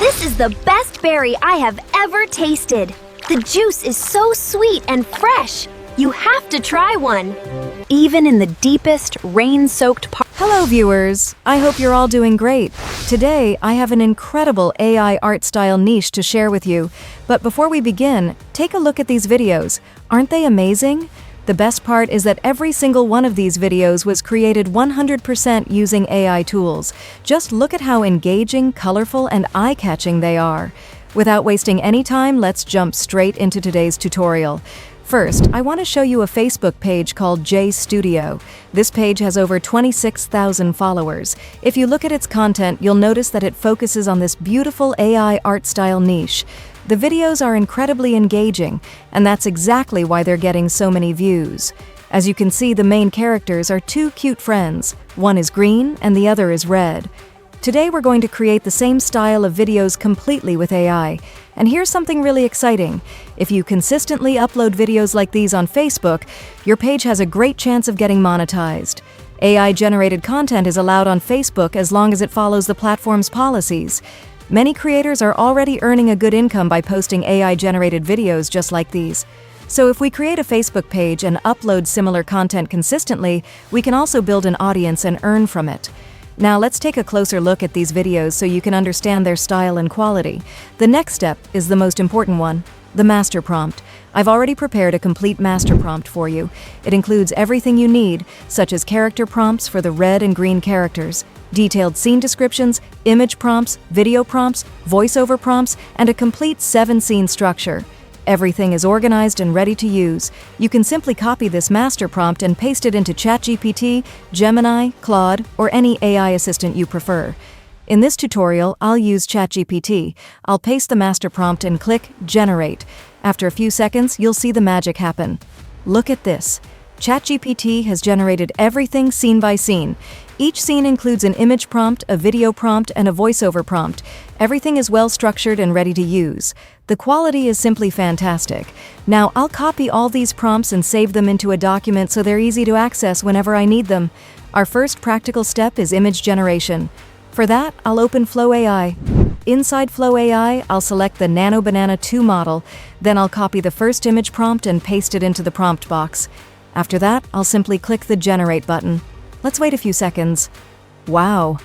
This is the best berry I have ever tasted. The juice is so sweet and fresh. You have to try one. Even in the deepest, rain-soaked part. Hello viewers, I hope you're all doing great. Today, I have an incredible AI art style niche to share with you. But before we begin, take a look at these videos. Aren't they amazing? The best part is that every single one of these videos was created 100% using AI tools. Just look at how engaging, colorful, and eye-catching they are. Without wasting any time, let's jump straight into today's tutorial. First, I want to show you a Facebook page called J Studio. This page has over 26,000 followers. If you look at its content, you'll notice that it focuses on this beautiful AI art style niche. The videos are incredibly engaging, and that's exactly why they're getting so many views. As you can see, the main characters are two cute friends. One is green and the other is red. Today we're going to create the same style of videos completely with AI. And here's something really exciting. If you consistently upload videos like these on Facebook, your page has a great chance of getting monetized. AI-generated content is allowed on Facebook as long as it follows the platform's policies. Many creators are already earning a good income by posting AI-generated videos just like these. So if we create a Facebook page and upload similar content consistently, we can also build an audience and earn from it. Now let's take a closer look at these videos so you can understand their style and quality. The next step is the most important one, the master prompt. I've already prepared a complete master prompt for you. It includes everything you need, such as character prompts for the red and green characters, detailed scene descriptions, image prompts, video prompts, voiceover prompts, and a complete 7-scene structure. Everything is organized and ready to use. You can simply copy this master prompt and paste it into ChatGPT, Gemini, Claude, or any AI assistant you prefer. In this tutorial, I'll use ChatGPT. I'll paste the master prompt and click Generate. After a few seconds, you'll see the magic happen. Look at this. ChatGPT has generated everything scene by scene. Each scene includes an image prompt, a video prompt, and a voiceover prompt. Everything is well structured and ready to use. The quality is simply fantastic. Now, I'll copy all these prompts and save them into a document so they're easy to access whenever I need them. Our first practical step is image generation. For that, I'll open Flow AI. Inside Flow AI, I'll select the Nano Banana 2 model. Then I'll copy the first image prompt and paste it into the prompt box. After that, I'll simply click the Generate button. Let's wait a few seconds. Wow!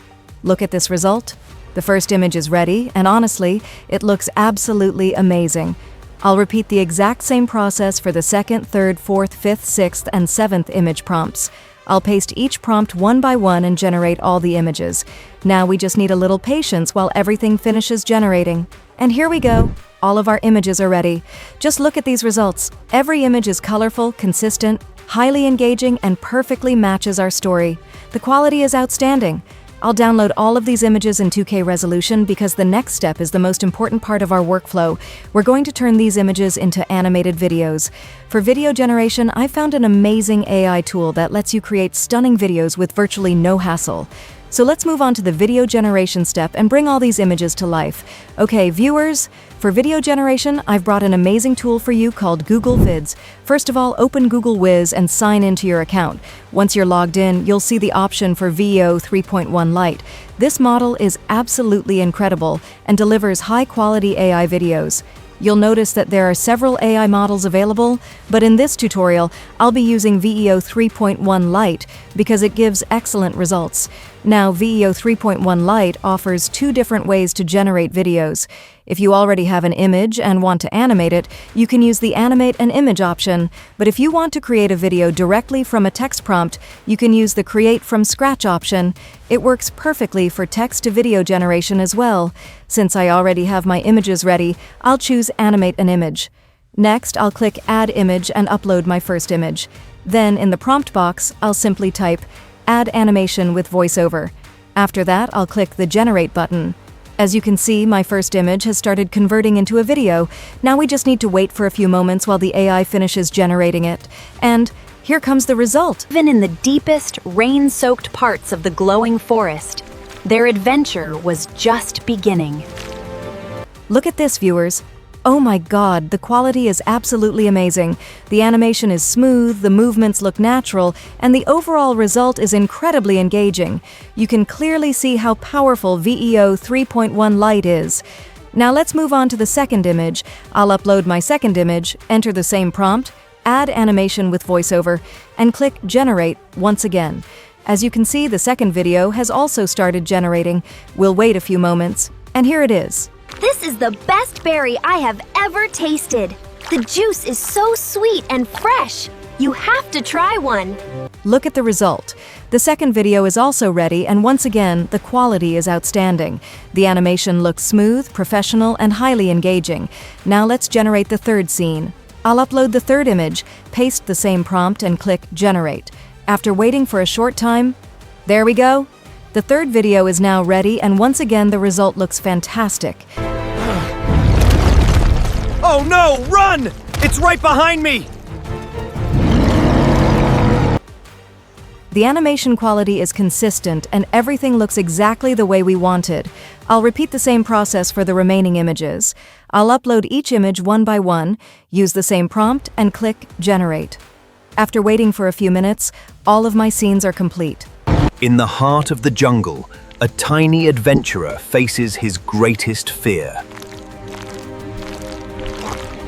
Look at this result. The first image is ready, and honestly, it looks absolutely amazing. I'll repeat the exact same process for the second, third, fourth, fifth, sixth, and seventh image prompts. I'll paste each prompt one by one and generate all the images. Now we just need a little patience while everything finishes generating. And here we go. All of our images are ready. Just look at these results. Every image is colorful, consistent, highly engaging, and perfectly matches our story. The quality is outstanding. I'll download all of these images in 2K resolution because the next step is the most important part of our workflow. We're going to turn these images into animated videos. For video generation, I found an amazing AI tool that lets you create stunning videos with virtually no hassle. So let's move on to the video generation step and bring all these images to life. Okay, viewers, for video generation, I've brought an amazing tool for you called Google Vids. First of all, open Google Wiz and sign into your account. Once you're logged in, you'll see the option for VEO 3.1 Lite. This model is absolutely incredible and delivers high-quality AI videos. You'll notice that there are several AI models available, but in this tutorial, I'll be using VEO 3.1 Lite because it gives excellent results. Now, VEO 3.1 Lite offers 2 different ways to generate videos. If you already have an image and want to animate it, you can use the Animate an Image option. But if you want to create a video directly from a text prompt, you can use the Create from Scratch option. It works perfectly for text-to-video generation as well. Since I already have my images ready, I'll choose Animate an Image. Next, I'll click Add Image and upload my first image. Then, in the prompt box, I'll simply type Add Animation with VoiceOver. After that, I'll click the Generate button. As you can see, my first image has started converting into a video. Now we just need to wait for a few moments while the AI finishes generating it. And here comes the result. Even in the deepest, rain-soaked parts of the glowing forest, their adventure was just beginning. Look at this, viewers. Oh my god, the quality is absolutely amazing. The animation is smooth, the movements look natural, and the overall result is incredibly engaging. You can clearly see how powerful VEO 3.1 Lite is. Now let's move on to the second image. I'll upload my second image, enter the same prompt, add animation with voiceover, and click Generate once again. As you can see, the second video has also started generating. We'll wait a few moments, and here it is. This is the best berry I have ever tasted. The juice is so sweet and fresh. You have to try one. Look at the result. The second video is also ready, and once again, the quality is outstanding. The animation looks smooth, professional, and highly engaging. Now let's generate the third scene. I'll upload the third image, paste the same prompt, and click Generate. After waiting for a short time, there we go. The third video is now ready, and once again, the result looks fantastic. Oh no, run! It's right behind me! The animation quality is consistent and everything looks exactly the way we wanted. I'll repeat the same process for the remaining images. I'll upload each image one by one, use the same prompt, and click Generate. After waiting for a few minutes, all of my scenes are complete. In the heart of the jungle, a tiny adventurer faces his greatest fear.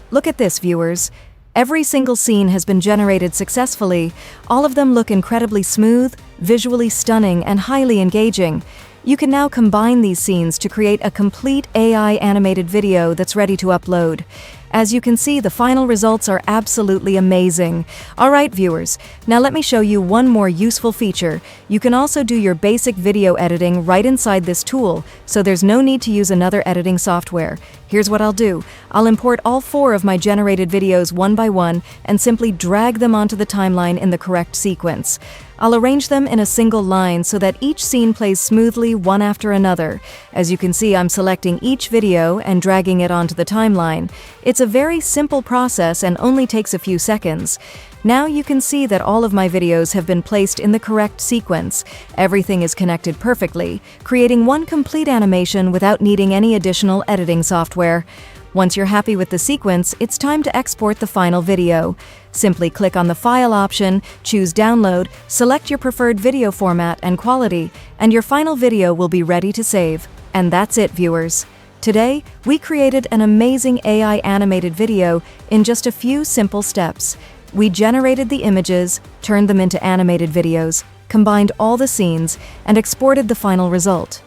Look at this, viewers. Every single scene has been generated successfully. All of them look incredibly smooth, visually stunning, and highly engaging. You can now combine these scenes to create a complete AI animated video that's ready to upload. As you can see, the final results are absolutely amazing. Alright viewers, now let me show you one more useful feature. You can also do your basic video editing right inside this tool, so there's no need to use another editing software. Here's what I'll do. I'll import all 4 of my generated videos one by one and simply drag them onto the timeline in the correct sequence. I'll arrange them in a single line so that each scene plays smoothly one after another. As you can see, I'm selecting each video and dragging it onto the timeline. It's a very simple process and only takes a few seconds. Now you can see that all of my videos have been placed in the correct sequence. Everything is connected perfectly, creating one complete animation without needing any additional editing software. Once you're happy with the sequence, it's time to export the final video. Simply click on the File option, choose Download, select your preferred video format and quality, and your final video will be ready to save. And that's it, viewers. Today, we created an amazing AI animated video in just a few simple steps. We generated the images, turned them into animated videos, combined all the scenes, and exported the final result.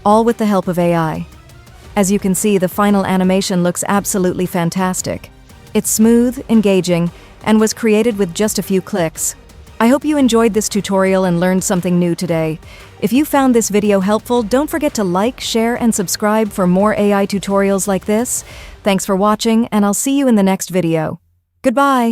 All with the help of AI. As you can see, the final animation looks absolutely fantastic. It's smooth, engaging, and was created with just a few clicks. I hope you enjoyed this tutorial and learned something new today. If you found this video helpful, don't forget to like, share, and subscribe for more AI tutorials like this. Thanks for watching, and I'll see you in the next video. Goodbye!